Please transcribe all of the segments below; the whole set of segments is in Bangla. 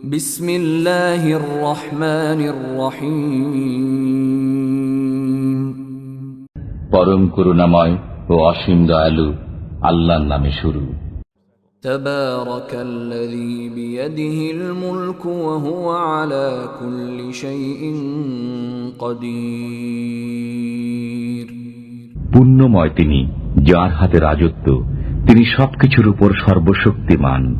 বিসমিল্লাহির রহমানির রহিম। পরম করুণাময় ও অসীম দয়ালু আল্লাহর নামে শুরু। তাবারাকাল্লাযী বিয়াদিহিল মুলকু ওয়া হুয়া আলা কুল্লি শাইইন কাদির। পুণ্যময় তিনি, যার হাতে রাজত্ব, তিনি সবকিছুর উপর সর্বশক্তিমান।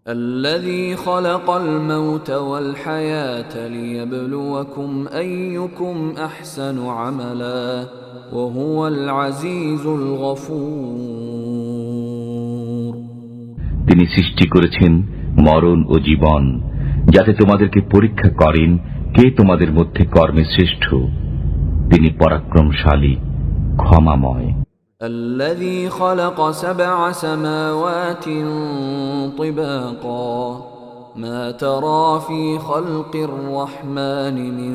الذي خلق الموت والحياة ليبلوكم أيكم أحسن عملا وهو العزيز الغفور। তিনি সৃষ্টি করেছেন মরণ ও জীবন, যাতে তোমাদেরকে পরীক্ষা করেন কে তোমাদের মধ্যে কর্মে শ্রেষ্ঠ। তিনি পরাক্রমশালী, ক্ষমাময়। الذي خلق 7 سماوات طباقا ما ترى في خلق الرحمن من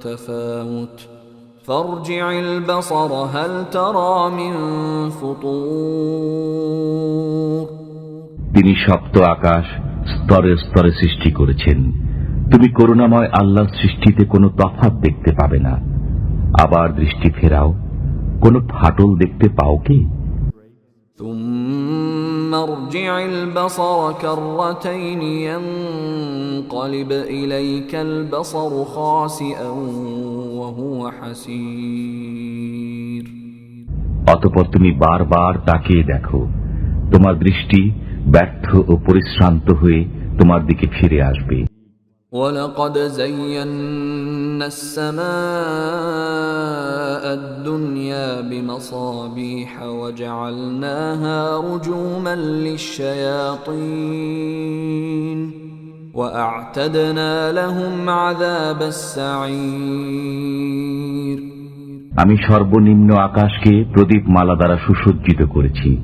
تفاوت فارجع البصر هل ترى من فطور। তিনি সপ্ত আকাশ স্তরে স্তরে সৃষ্টি করেছেন। তুমি করুণাময় আল্লাহর সৃষ্টিতে কোনো তফাৎ দেখতে পাবে না। আবার দৃষ্টি ফেরাও, কোনো ফাটল দেখতে পাও কি? ثم ارجع البصر كرتين ينقلب إليك البصر خاسئا وهو حسير। অতঃপর তুমি বারবার তাকিয়ে দেখো, তোমার দৃষ্টি ব্যর্থ ও পরিশ্রান্ত হয়ে তোমার দিকে ফিরে আসবে। وَلَقَدْ زَيَّنَّا السَّمَاءَ الدُّنْيَا بِمَصَابِيحَ وَجَعَلْنَاهَا رُجُومًا لِلشَّيَاطِينِ وَأَعْتَدْنَا لَهُمْ عَذَابَ السَّعِيرِ। আমি সর্বনিম্ন আকাশকে প্রদীপমালা দ্বারা সুসজ্জিত করেছি,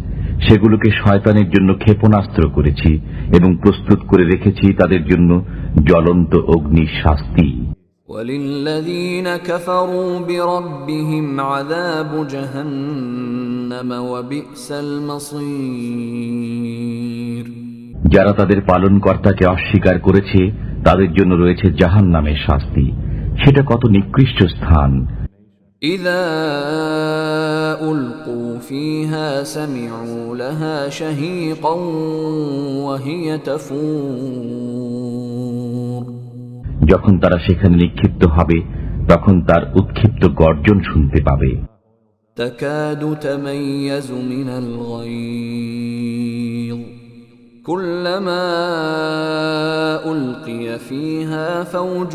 সেগুলোকে শয়তানের জন্য ক্ষেপণাস্ত্র করেছি এবং প্রস্তুত করে রেখেছি তাদের জন্য জ্বলন্ত অগ্নির শাস্তি। وَلِلَّذِينَ كَفَرُوا بِرَبِّهِمْ عَذَابُ جَهَنَّمَ وَبِئْسَ الْمَصِيرُ। যারা তাদের পালনকর্তাকে অস্বীকার করেছে তাদের জন্য রয়েছে জাহান্নামের শাস্তি, সেটা কত নিকৃষ্ট স্থান। إِذَا أُلْقُوا فِيهَا سَمِعُوا لَهَا شَهِيقًا وَهِيَ تَفُورُ। যখন তারা সেখানে নিক্ষিপ্ত হবে তখন তার উৎক্ষিপ্ত গর্জন শুনতে পাবে। تَكَادُ تَمَيَّزُ مِنَ الْغَيْظِ كُلَّمَا أُلْقِيَ فِيهَا فَوْجٌ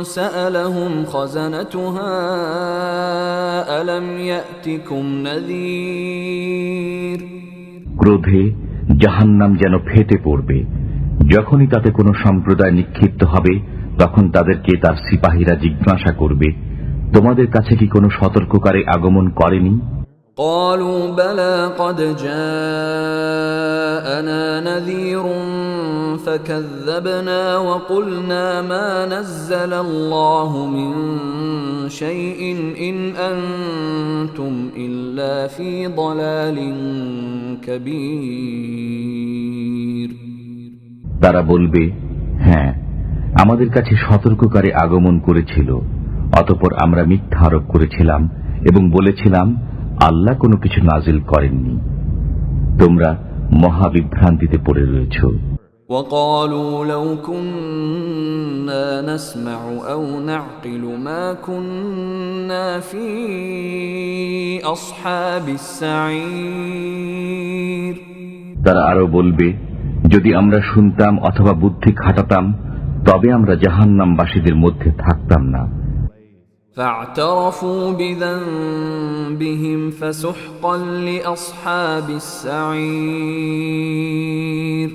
سَأَلَهُمْ خَزَنَتُهَا أَلَمْ يَأْتِكُمْ نَذِيرٌ। ক্রোধে জাহান্নাম যেন ফেটে পড়বে। যখনই তাতে কোনো সম্প্রদায় নিক্ষিপ্ত হবে তখন তাদেরকে তার সিপাহীরা জিজ্ঞাসা করবে, তোমাদের কাছে কি কোনো সতর্ককারী আগমন করেনি? قالوا بلى قد جاءنا نذير فكذبنا وقلنا ما نزل الله من شيء إن أنتم إلا في ضلال كبير। তারা বলবে, হ্যাঁ, আমাদের কাছে সতর্ককারী আগমন করেছিল, অতঃপর আমরা মিথ্যা আরোপ করেছিলাম এবং বলেছিলাম আল্লাহ কোনো কিছু নাজিল করেননি। তোমরা মহাবিভ্রান্তিতে পড়ে রয়েছ। وقالوا لو كنا نسمع أو نعقل ما كنا في أصحاب السعير। তারা আরো বলবে, যদি আমরা শুনতাম অথবা বুদ্ধি খাটাতাম তবে আমরা জাহান্নামবাসীদের মধ্যে থাকতাম না। فاعترفوا بذنبهم فسحقا لأصحاب السعير।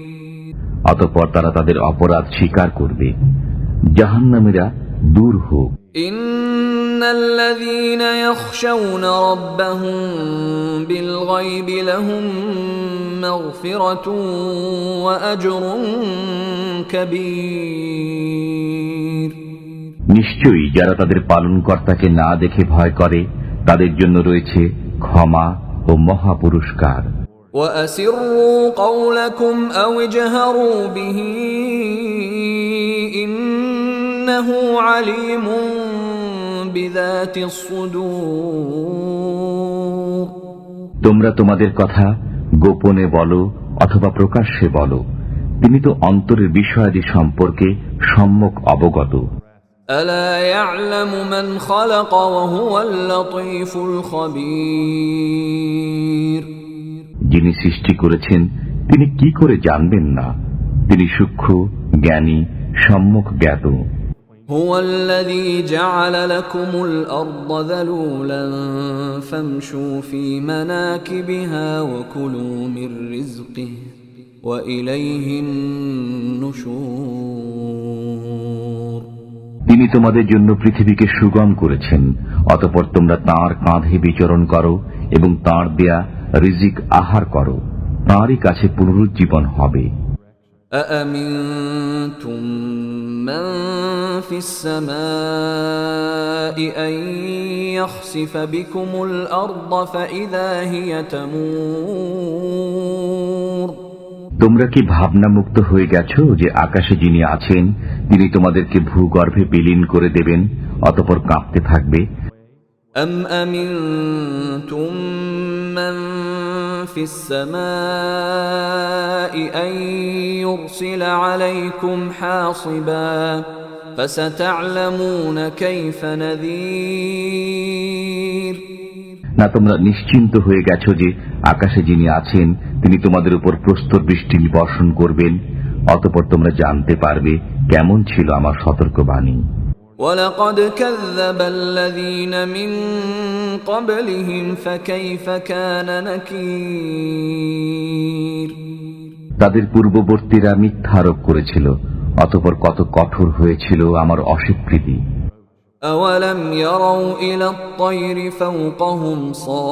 অতঃপর তারা তাদের অপরাধ স্বীকার করবে। জাহান্নামীরা দূর হোক। إن الذين يخشون ربهم بالغيب لهم مغفرة وأجر كبير। নিশ্চয়ই যারা তাদের পালনকর্তাকে না দেখে ভয় করে তাদের জন্য রয়েছে ক্ষমা ও মহা পুরস্কার। وأسروا قولكم أو اجهروا به إنه عليم بذات الصدور তোমরা তোমাদের কথা গোপনে বলো অথবা প্রকাশ্যে বলো, তিনি তো অন্তরের বিষয়াদি সম্পর্কে সম্যক অবগত। ألا يعلم من خلق وهو اللطيف الخبير যিনি সৃষ্টি করেছেন তিনি কি করে জানবেন না, তিনি সূক্ষ্ম জ্ঞানী সম্যক জ্ঞাত। هو الذي جعل لكم الأرض ذلولا فامشوا في مناكبها وكلوا من رزقه وإليه النشور তিনি তোমাদের জন্য পৃথিবীকে সুগম করেছেন, অতঃপর তোমরা তাঁর কাঁধে বিচরণ করো এবং তাঁর দেয়া রিজিক আহার করো, তাঁরই কাছে পুনরুজ্জীবন হবে। أأمنتم من في السماء أن يخسف بكم الأرض فإذا هي تمور তোমরা কি ভাবনা মুক্ত হয়ে গেছো যে আকাশে যিনি আছেন তিনি তোমাদেরকে ভূগর্ভে বিলীন করে দেবেন, অতঃপর কাঁপতে থাকবে? أم أمنتم من في السماء أن يرسل عليكم حاصبا فستعلمون كيف نذير না তোমরা নিশ্চিন্ত হয়ে গেছো যে আকাশে যিনি আছেন তিনি তোমাদের উপর প্রস্তর বৃষ্টি বর্ষণ করবেন, অতঃপর তোমরা জানতে পারবে কেমন ছিল আমার সতর্কবাণী। وَلَقَدْ كَذَّبَ الَّذِينَ مِن قَبْلِهِمْ فَكَيْفَ كَانَ نَكِيرِ তাদের পূর্ববর্তীরা মিথ্যা আরোপ করেছিল, অতঃপর কত কঠোর হয়েছিল আমার অস্বীকৃতি। أَوَلَمْ يَرَوْا إِلَى الطَّيْرِ فَوْقَهُمْ صَافَّاتٍ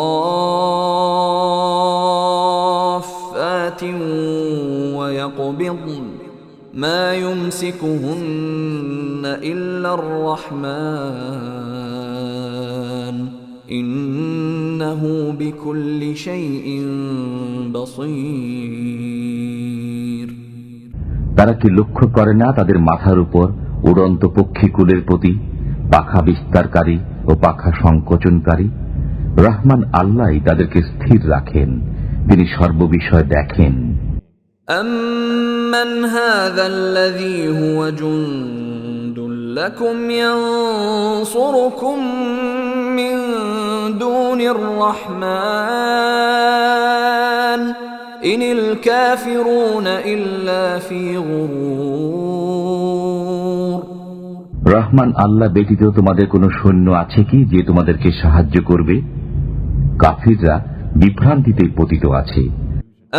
وَيَقْبِضْنَ مَا يُمْسِكُهُنَّ إِلَّا الرَّحْمَنُ إِنَّهُ بِكُلِّ شَيْءٍ بَصِيرٌ তারা কি লক্ষ্য করে না তাদের মাথার উপর উড়ন্ত পক্ষীকুলের প্রতি, পাখা বিস্তারকারী ও পাখা সংকোচনকারী? রহমান আল্লাহই তাদেরকে স্থির রাখেন, তিনি সর্ববিষয় দেখেন। أَمَّنْ هَذَا الَّذِي هُوَ جُندٌ لَكُمْ يَنصُرُكُم مِّن دُونِ الرَّحْمَنِ إِنِ الْكَافِرُونَ إِلَّا فِي غُرُورٍ রহমান আল্লাহ ব্যতীত তোমাদের কোনো সৈন্য আছে কি যে তোমাদেরকে সাহায্য করবে? কাফিররা বিভ্রান্তিতে পতিত আছে।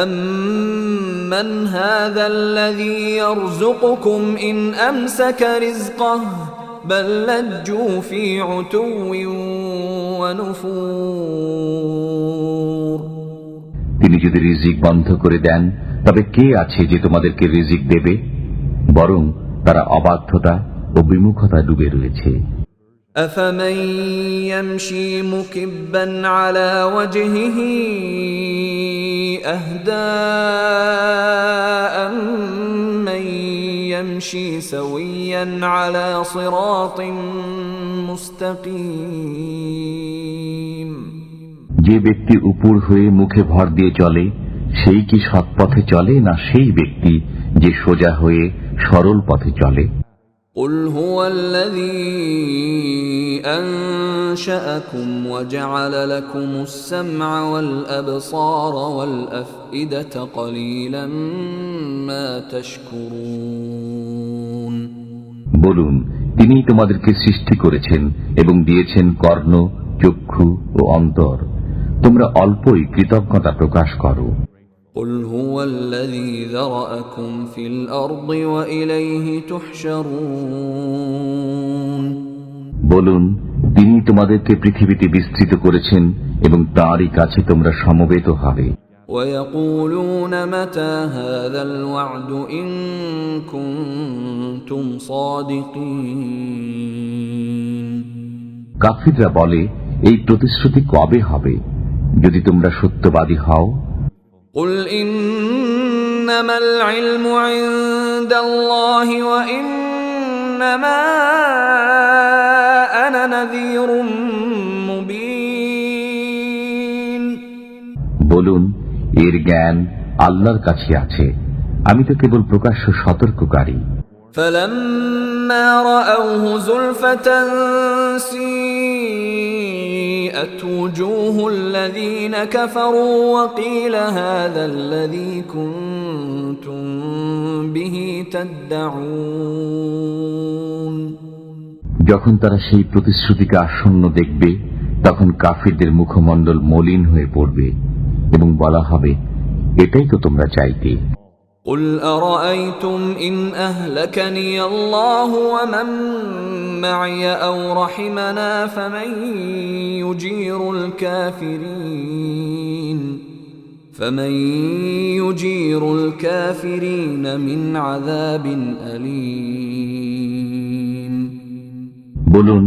أَمَّنْ هَذَا الَّذِي يَرْزُقُكُمْ إِنْ أَمْسَكَ رِزْقَهُ بَلْ لَجُّوا فِي عُتُوٍّ وَنُفُورٍ তিনি যদি রিজিক বন্ধ করে দেন তবে কে আছে যে তোমাদেরকে রিজিক দেবে? বরং তারা অবাধ্যতা ও বিমুখতা ডুবে রয়েছে। أَفَمَن يَمْشِي مُكِبًّا عَلَى وَجْهِهِ أَهْدَىٰ أَمَّن يَمْشِي سَوِيًّا عَلَى صِرَاطٍ مُسْتَقِيمٍ যে ব্যক্তি উপর হয়ে মুখে ভর দিয়ে চলে সেই কি সৎ পথে চলে, না সেই ব্যক্তি যে সোজা হয়ে সরল পথে চলে? قُلْ هُوَ الَّذِي أَنشَأَكُمْ وَجَعَلَ لَكُمُ السَّمْعَ وَالْأَبْصَارَ وَالْأَفْئِدَةَ قَلِيلًا مَا تَشْكُرُونَ বলুন, তিনিই তোমাদেরকে সৃষ্টি করেছেন এবং দিয়েছেন কর্ণ, চক্ষু ও অন্তর, তোমরা অল্পই কৃতজ্ঞতা প্রকাশ করো। قُلْ هُوَ الَّذِي ذَرَأَكُمْ فِي الْأَرْضِ وَإِلَيْهِ تُحْشَرُونَ বলুন, তিনি তোমাদেরকে পৃথিবীতে বিস্তৃত করেছেন এবং তাঁরই কাছে তোমরা সমবেত হবে। وَيَقُولُونَ مَتَى هَذَا الْوَعْدُ إِن كُنتُمْ صَادِقِينَ কাফিররা বলে, এই প্রতিশ্রুতি কবে হবে যদি তোমরা সত্যবাদী হও? قل إنما العلم عند الله وإنما أنا نذير مبين। বলুন, এর জ্ঞান আল্লাহর কাছে আছে, আমি তো কেবল প্রকাশ্য সতর্ককারী। فلما رأوه زلفة سيئت وجوه الذين كفروا وقيل هذا الذي كنتم به تدعون। যখন তারা সেই প্রতিশ্রুতিকে আসন্ন দেখবে, তখন কাফিরদের মুখমণ্ডল মলিন হয়ে পড়বে এবং বলা হবে, এটাই তো তোমরা চাইতে। قل أرأيتم إن أهلكني الله ومن معي أو رحمنا فمن يجير الكافرين من عذاب أليم। বলুন,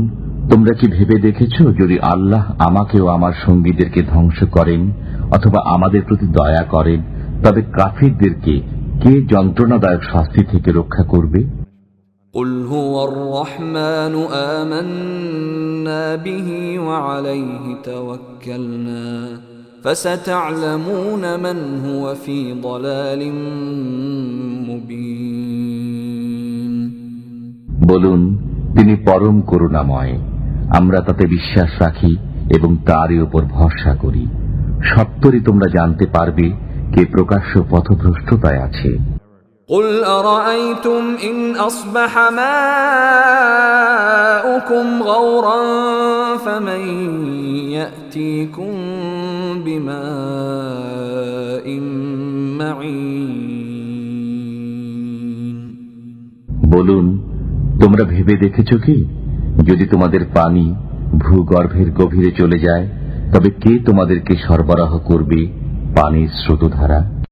তোমরা কি ভেবে দেখেছ, যদি আল্লাহ আমাকে ও আমার সঙ্গীদেরকে ধ্বংস করেন অথবা আমাদের প্রতি দয়া করেন, তবে কাফিরদেরকে কে যন্ত্রণাদায়ক শাস্তি থেকে রক্ষা করবে? قل هو الرحمن آمنا به وعليه توكلنا فستعلمون من هو في ضلال مبين। বলুন, তিনি পরম করুণাময়, আমরা তাতে বিশ্বাস রাখি এবং তারই উপর ভরসা করি। সত্তরই তোমরা জানতে পারবে কে প্রকাশ্য পথভ্রষ্টতায় আছে। قل أرأيتم إن أصبح ماؤكم غورا فمن يأتيكم بماء معين। বলুন, তোমরা ভেবে দেখেছ কি, যদি তোমাদের পানি ভূগর্ভের গভীরে চলে যায়, তবে কে তোমাদেরকে সরবরাহ করবে পানির স্রোতধারা?